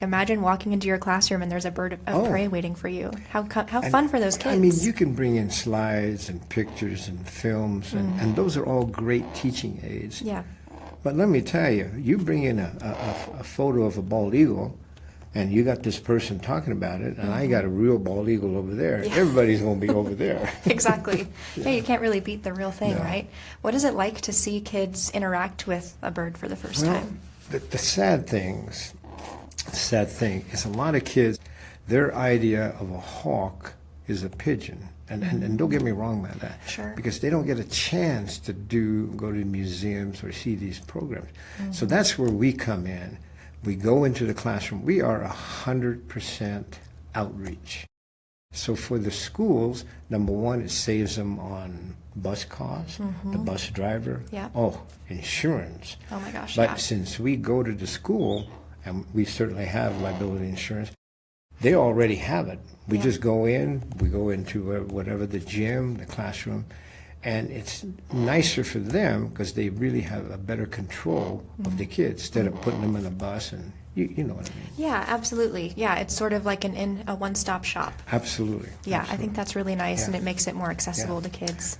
Imagine walking into your classroom and there's a bird of prey waiting for you. How fun for those kids. I mean, you can bring in slides and pictures and films, and those are all great teaching aids. Yeah. But let me tell you, you bring in a photo of a bald eagle, and you got this person talking about it, and I got a real bald eagle over there. Yeah. Everybody's going to be over there. Exactly. Yeah, you can't really beat the real thing, right? What is it like to see kids interact with a bird for the first time? The sad thing is a lot of kids, their idea of a hawk is a pigeon. And don't get me wrong about that. Sure. Because they don't get a chance to go to museums or see these programs. So that's where we come in. We go into the classroom. We are 100% outreach. So for the schools, number one, it saves them on bus costs, the bus driver, insurance. Oh my gosh, But since we go to the school, and we certainly have liability insurance, they already have it. We just go into whatever, the gym, the classroom, and it's nicer for them because they really have a better control of the kids instead of putting them in a bus, and you know what I mean. Yeah, absolutely. Yeah, it's sort of like a one-stop shop. Absolutely. Yeah, I think that's really nice, and it makes it more accessible to kids.